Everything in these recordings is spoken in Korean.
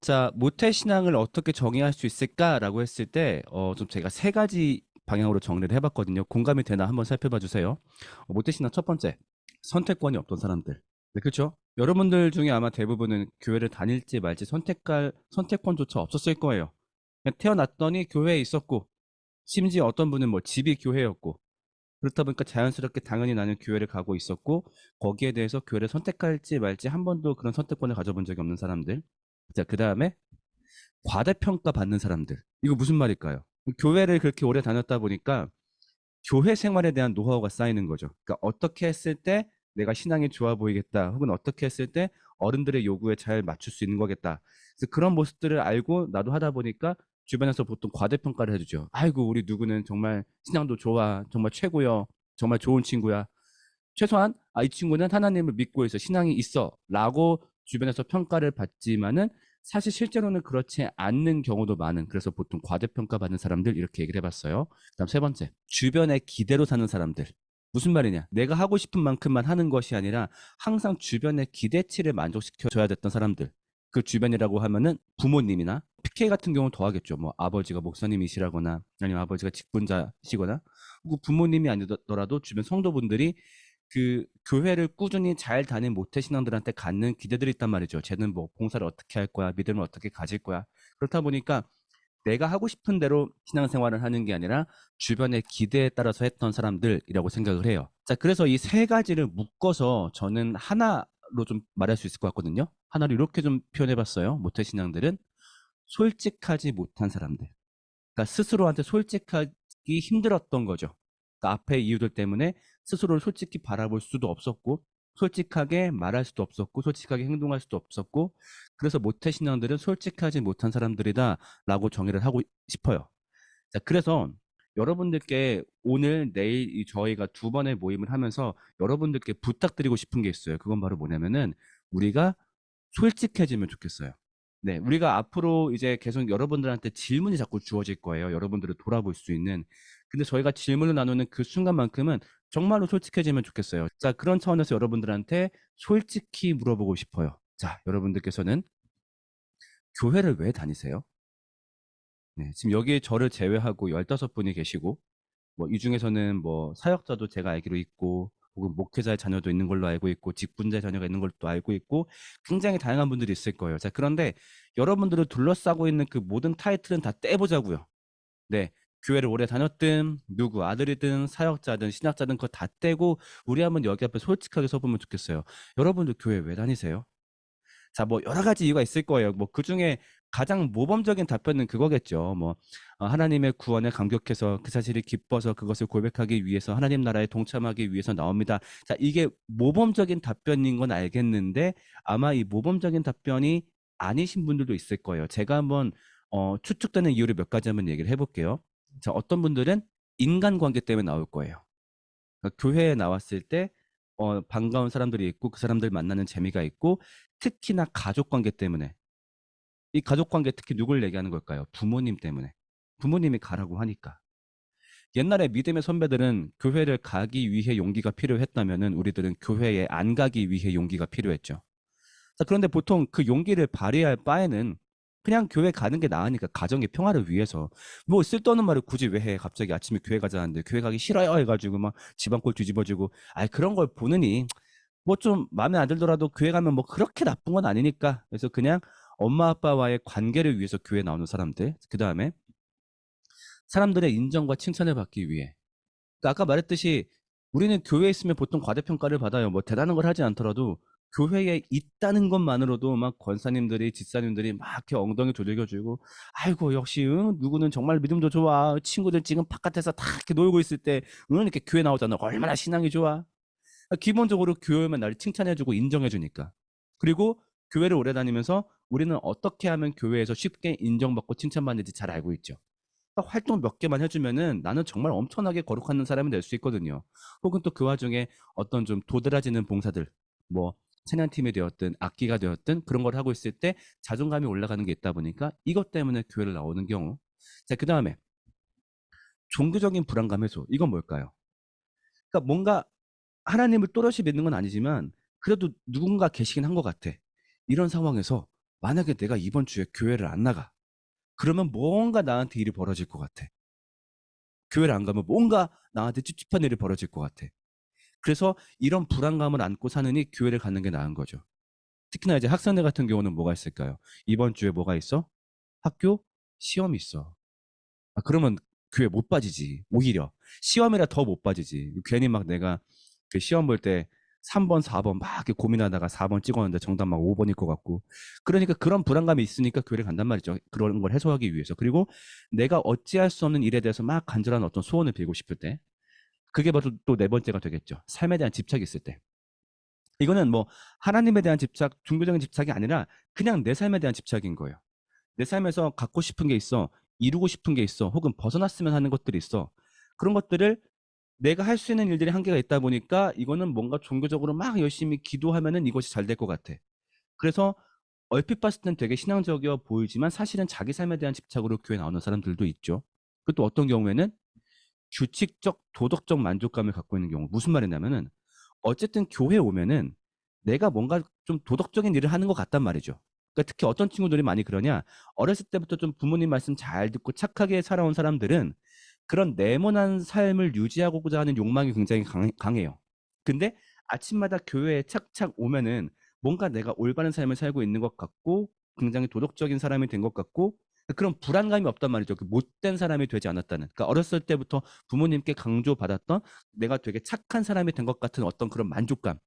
자, 모태신앙을 어떻게 정의할 수 있을까라고 했을 때, 좀 제가 세 가지 방향으로 정리를 해봤거든요. 공감이 되나 한번 살펴봐 주세요. 모태신앙 첫 번째, 선택권이 없던 사람들. 네, 그렇죠? 여러분들 중에 아마 대부분은 교회를 다닐지 말지 선택할 선택권조차 없었을 거예요. 그냥 태어났더니 교회에 있었고, 심지어 어떤 분은 뭐 집이 교회였고, 그렇다 보니까 자연스럽게 당연히 나는 교회를 가고 있었고, 거기에 대해서 교회를 선택할지 말지 한 번도 그런 선택권을 가져본 적이 없는 사람들. 자, 그 다음에 과대평가 받는 사람들. 이거 무슨 말일까요? 교회를 그렇게 오래 다녔다 보니까 교회 생활에 대한 노하우가 쌓이는 거죠. 그러니까 어떻게 했을 때 내가 신앙이 좋아 보이겠다. 혹은 어떻게 했을 때 어른들의 요구에 잘 맞출 수 있는 거겠다. 그래서 그런 모습들을 알고 나도 하다 보니까 주변에서 보통 과대평가를 해주죠. 아이고, 우리 누구는 정말 신앙도 좋아. 정말 최고요. 정말 좋은 친구야. 최소한 이 친구는 하나님을 믿고 있어. 신앙이 있어. 라고 주변에서 평가를 받지만은 사실 실제로는 그렇지 않는 경우도 많은, 그래서 보통 과대평가받는 사람들 이렇게 얘기를 해봤어요. 그다음 세 번째, 주변의 기대로 사는 사람들. 무슨 말이냐? 내가 하고 싶은 만큼만 하는 것이 아니라 항상 주변의 기대치를 만족시켜줘야 됐던 사람들. 그 주변이라고 하면은 부모님이나 PK 같은 경우는 더하겠죠. 뭐 아버지가 목사님이시라거나 아니면 아버지가 직분자시거나, 그리고 부모님이 아니더라도 주변 성도분들이 그 교회를 꾸준히 잘 다닌 모태신앙들한테 갖는 기대들이 있단 말이죠. 쟤는 뭐 봉사를 어떻게 할 거야, 믿음을 어떻게 가질 거야. 그렇다 보니까 내가 하고 싶은 대로 신앙생활을 하는 게 아니라 주변의 기대에 따라서 했던 사람들이라고 생각을 해요. 자, 그래서 이 세 가지를 묶어서 저는 하나로 좀 말할 수 있을 것 같거든요. 하나로 이렇게 좀 표현해봤어요. 모태신앙들은 솔직하지 못한 사람들. 그러니까 스스로한테 솔직하기 힘들었던 거죠. 그러니까 앞의 이유들 때문에 스스로를 솔직히 바라볼 수도 없었고, 솔직하게 말할 수도 없었고, 솔직하게 행동할 수도 없었고, 그래서 모태신앙들은 솔직하지 못한 사람들이다라고 정의를 하고 싶어요. 자, 그래서 여러분들께 오늘 내일 저희가 두 번의 모임을 하면서 여러분들께 부탁드리고 싶은 게 있어요. 그건 바로 뭐냐면은 우리가 솔직해지면 좋겠어요. 네, 우리가 앞으로 이제 계속 여러분들한테 질문이 자꾸 주어질 거예요. 여러분들을 돌아볼 수 있는. 근데 저희가 질문을 나누는 그 순간만큼은 정말로 솔직해지면 좋겠어요. 자, 그런 차원에서 여러분들한테 솔직히 물어보고 싶어요. 자, 여러분들께서는 교회를 왜 다니세요? 네, 지금 여기에 저를 제외하고 15분이 계시고, 뭐 이 중에서는 뭐 사역자도 제가 알기로 있고, 혹은 목회자의 자녀도 있는 걸로 알고 있고, 직분자의 자녀가 있는 걸로 또 알고 있고, 굉장히 다양한 분들이 있을 거예요. 자, 그런데 여러분들을 둘러싸고 있는 그 모든 타이틀은 다 떼보자고요. 네, 교회를 오래 다녔든 누구 아들이든 사역자든 신학자든 그거 다 떼고 우리 한번 여기 앞에 솔직하게 서보면 좋겠어요. 여러분들 교회 왜 다니세요? 자, 뭐 여러 가지 이유가 있을 거예요. 뭐 그중에 가장 모범적인 답변은 그거겠죠. 뭐 하나님의 구원에 감격해서 그 사실이 기뻐서 그것을 고백하기 위해서 하나님 나라에 동참하기 위해서 나옵니다. 자, 이게 모범적인 답변인 건 알겠는데 아마 이 모범적인 답변이 아니신 분들도 있을 거예요. 제가 한번 추측되는 이유를 몇 가지 한번 얘기를 해볼게요. 자, 어떤 분들은 인간관계 때문에 나올 거예요. 그러니까 교회에 나왔을 때 반가운 사람들이 있고 그 사람들 만나는 재미가 있고, 특히나 가족 관계 때문에. 이 가족 관계 특히 누굴 얘기하는 걸까요? 부모님 때문에. 부모님이 가라고 하니까. 옛날에 믿음의 선배들은 교회를 가기 위해 용기가 필요했다면은 우리들은 교회에 안 가기 위해 용기가 필요했죠. 자, 그런데 보통 그 용기를 발휘할 바에는 그냥 교회 가는 게 나으니까, 가정의 평화를 위해서. 뭐 쓸데없는 말을 굳이 왜 해? 갑자기 아침에 교회 가자는데 교회 가기 싫어요 해가지고 막 집안꼴 뒤집어지고, 그런 걸 보느니 뭐 좀 마음에 안 들더라도 교회 가면 뭐 그렇게 나쁜 건 아니니까. 그래서 그냥 엄마 아빠와의 관계를 위해서 교회 나오는 사람들. 그 다음에 사람들의 인정과 칭찬을 받기 위해. 그러니까 아까 말했듯이 우리는 교회에 있으면 보통 과대평가를 받아요. 뭐 대단한 걸 하지 않더라도 교회에 있다는 것만으로도 막 권사님들이, 집사님들이 막 이렇게 엉덩이 두들겨주고, 아이고 역시 누구는 정말 믿음도 좋아. 친구들 지금 바깥에서 다 이렇게 놀고 있을 때 이렇게 교회 나오잖아. 얼마나 신앙이 좋아. 기본적으로 교회만 나를 칭찬해주고 인정해주니까. 그리고 교회를 오래 다니면서 우리는 어떻게 하면 교회에서 쉽게 인정받고 칭찬받는지 잘 알고 있죠. 딱 활동 몇 개만 해주면은 나는 정말 엄청나게 거룩한 사람이 될 수 있거든요. 혹은 또 그 와중에 어떤 좀 도드라지는 봉사들, 뭐 찬양팀이 되었든 악기가 되었든 그런 걸 하고 있을 때 자존감이 올라가는 게 있다 보니까 이것 때문에 교회를 나오는 경우. 자, 그 다음에 종교적인 불안감 해소. 이건 뭘까요? 그러니까 뭔가 하나님을 또렷이 믿는 건 아니지만 그래도 누군가 계시긴 한 것 같아. 이런 상황에서 만약에 내가 이번 주에 교회를 안 나가. 그러면 뭔가 나한테 일이 벌어질 것 같아. 교회를 안 가면 뭔가 나한테 찝찝한 일이 벌어질 것 같아. 그래서 이런 불안감을 안고 사느니 교회를 가는 게 나은 거죠. 특히나 이제 학생들 같은 경우는 뭐가 있을까요? 이번 주에 뭐가 있어? 학교 시험이 있어. 아, 그러면 교회 못 빠지지. 오히려 시험이라 더 못 빠지지. 괜히 막 내가 그 시험 볼 때 3번, 4번 막 이렇게 고민하다가 4번 찍었는데 정답 막 5번일 것 같고. 그러니까 그런 불안감이 있으니까 교회를 간단 말이죠. 그런 걸 해소하기 위해서. 그리고 내가 어찌할 수 없는 일에 대해서 막 간절한 어떤 소원을 빌고 싶을 때. 그게 바로 또 네 번째가 되겠죠. 삶에 대한 집착이 있을 때. 이거는 뭐 하나님에 대한 집착, 종교적인 집착이 아니라 그냥 내 삶에 대한 집착인 거예요. 내 삶에서 갖고 싶은 게 있어. 이루고 싶은 게 있어. 혹은 벗어났으면 하는 것들이 있어. 그런 것들을 내가 할 수 있는 일들이 한계가 있다 보니까 이거는 뭔가 종교적으로 막 열심히 기도하면은 이것이 잘 될 것 같아. 그래서 얼핏 봤을 땐 되게 신앙적이어 보이지만 사실은 자기 삶에 대한 집착으로 교회 나오는 사람들도 있죠. 그것도 어떤 경우에는 규칙적 도덕적 만족감을 갖고 있는 경우. 무슨 말이냐면은 어쨌든 교회 오면은 내가 뭔가 좀 도덕적인 일을 하는 것 같단 말이죠. 그러니까 특히 어떤 친구들이 많이 그러냐? 어렸을 때부터 좀 부모님 말씀 잘 듣고 착하게 살아온 사람들은 그런 네모난 삶을 유지하고자 하는 욕망이 굉장히 강해요. 근데 아침마다 교회에 착착 오면은 뭔가 내가 올바른 삶을 살고 있는 것 같고 굉장히 도덕적인 사람이 된 것 같고 그런 불안감이 없단 말이죠. 그 못된 사람이 되지 않았다는. 그러니까 어렸을 때부터 부모님께 강조받았던 내가 되게 착한 사람이 된 것 같은 어떤 그런 만족감.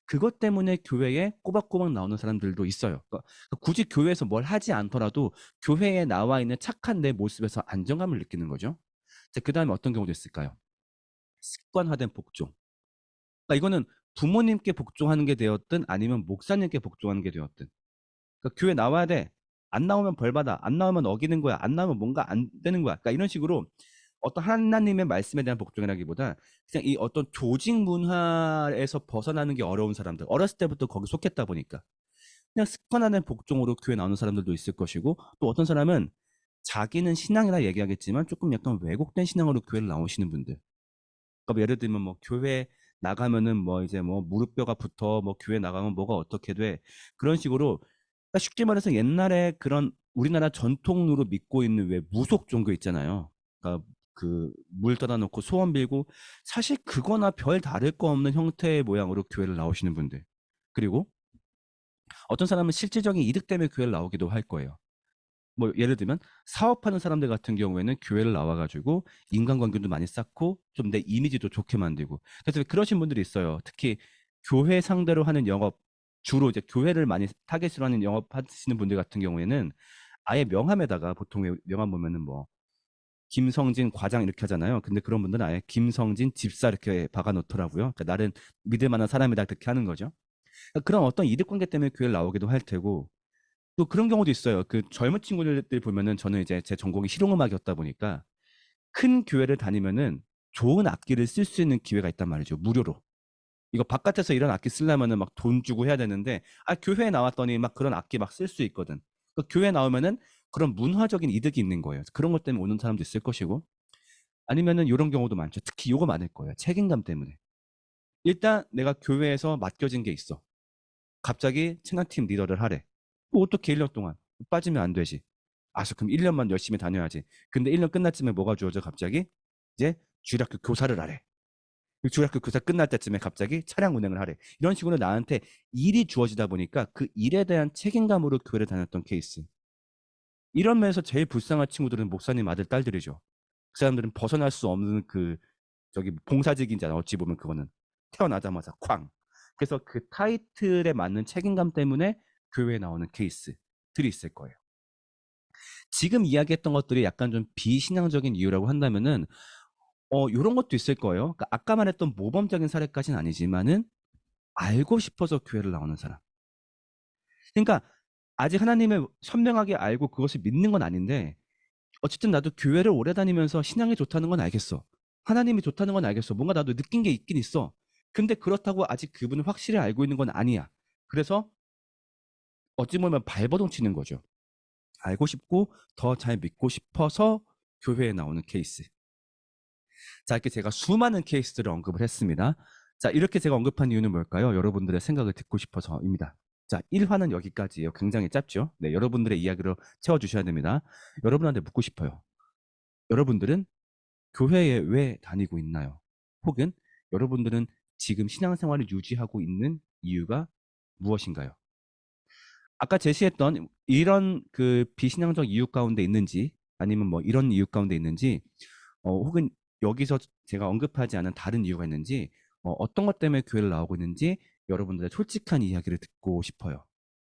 그것 때문에 교회에 꼬박꼬박 나오는 사람들도 있어요. 그러니까 굳이 교회에서 뭘 하지 않더라도 교회에 나와 있는 착한 내 모습에서 안정감을 느끼는 거죠. 그 다음에 어떤 경우도 있을까요? 습관화된 복종. 그러니까 이거는 부모님께 복종하는 게 되었든 아니면 목사님께 복종하는 게 되었든. 그러니까 교회 나와야 돼. 안 나오면 벌 받아. 안 나오면 어기는 거야. 안 나오면 뭔가 안 되는 거야. 그러니까 이런 식으로 어떤 하나님의 말씀에 대한 복종이라기보다 그냥 이 어떤 조직 문화에서 벗어나는 게 어려운 사람들. 어렸을 때부터 거기 속했다 보니까. 그냥 습관화된 복종으로 교회 나오는 사람들도 있을 것이고 또 어떤 사람은 자기는 신앙이라 얘기하겠지만 조금 약간 왜곡된 신앙으로 교회를 나오시는 분들. 그러니까 뭐 예를 들면 뭐 교회 나가면은 뭐 이제 뭐 무릎뼈가 붙어 뭐 교회 나가면 뭐가 어떻게 돼 그런 식으로 그러니까 쉽게 말해서 옛날에 그런 우리나라 전통으로 믿고 있는 왜 무속 종교 있잖아요. 그러니까 그 물 떠다 놓고 소원 빌고 사실 그거나 별 다를 거 없는 형태의 모양으로 교회를 나오시는 분들. 그리고 어떤 사람은 실질적인 이득 때문에 교회를 나오기도 할 거예요. 뭐 예를 들면 사업하는 사람들 같은 경우에는 교회를 나와가지고 인간관계도 많이 쌓고 좀 내 이미지도 좋게 만들고 그래서 그러신 분들이 있어요. 특히 교회 상대로 하는 영업 주로 이제 교회를 많이 타겟으로 하는 영업 하시는 분들 같은 경우에는 아예 명함에다가 보통 명함 보면은 뭐 김성진 과장 이렇게 하잖아요. 근데 그런 분들은 아예 김성진 집사 이렇게 박아 놓더라고요. 그러니까 나는 믿을 만한 사람이다 그렇게 하는 거죠. 그러니까 그런 어떤 이득 관계 때문에 교회를 나오기도 할 테고 또 그런 경우도 있어요. 그 젊은 친구들 보면은 저는 이제 제 전공이 실용음악이었다 보니까 큰 교회를 다니면은 좋은 악기를 쓸 수 있는 기회가 있단 말이죠. 무료로. 이거 바깥에서 이런 악기 쓰려면은 막 돈 주고 해야 되는데 아 교회에 나왔더니 막 그런 악기 막 쓸 수 있거든. 그 교회 나오면은 그런 문화적인 이득이 있는 거예요. 그런 것 때문에 오는 사람도 있을 것이고 아니면은 이런 경우도 많죠. 특히 요거 많을 거예요. 책임감 때문에. 일단 내가 교회에서 맡겨진 게 있어. 갑자기 청년팀 리더를 하래. 뭐 어떻게 1년 동안 빠지면 안 되지. 그럼 1년만 열심히 다녀야지. 근데 1년 끝날쯤에 뭐가 주어져 갑자기? 이제 주일학교 교사를 하래. 주일학교 교사 끝날 때쯤에 갑자기 차량 운행을 하래. 이런 식으로 나한테 일이 주어지다 보니까 그 일에 대한 책임감으로 교회를 다녔던 케이스. 이런 면에서 제일 불쌍한 친구들은 목사님 아들 딸들이죠. 그 사람들은 벗어날 수 없는 그 저기 봉사직이잖아. 어찌 보면 그거는 태어나자마자 쾅. 그래서 그 타이틀에 맞는 책임감 때문에 교회에 나오는 케이스들이 있을 거예요. 지금 이야기했던 것들이 약간 좀 비신앙적인 이유라고 한다면은 요런 것도 있을 거예요. 그러니까 아까 말했던 모범적인 사례까지는 아니지만은 알고 싶어서 교회를 나오는 사람. 그러니까 아직 하나님을 선명하게 알고 그것을 믿는 건 아닌데 어쨌든 나도 교회를 오래 다니면서 신앙이 좋다는 건 알겠어. 하나님이 좋다는 건 알겠어. 뭔가 나도 느낀 게 있긴 있어. 근데 그렇다고 아직 그분을 확실히 알고 있는 건 아니야. 그래서 어찌 보면 발버둥 치는 거죠. 알고 싶고 더 잘 믿고 싶어서 교회에 나오는 케이스. 자, 이렇게 제가 수많은 케이스들을 언급을 했습니다. 자, 이렇게 제가 언급한 이유는 뭘까요? 여러분들의 생각을 듣고 싶어서입니다. 자, 1화는 여기까지예요. 굉장히 짧죠? 네, 여러분들의 이야기로 채워주셔야 됩니다. 여러분한테 묻고 싶어요. 여러분들은 교회에 왜 다니고 있나요? 혹은 여러분들은 지금 신앙생활을 유지하고 있는 이유가 무엇인가요? 아까 제시했던 이런 그 비신앙적 이유 가운데 있는지 아니면 뭐 이런 이유 가운데 있는지 혹은 여기서 제가 언급하지 않은 다른 이유가 있는지 어떤 것 때문에 교회를 나오고 있는지 여러분들의 솔직한 이야기를 듣고 싶어요.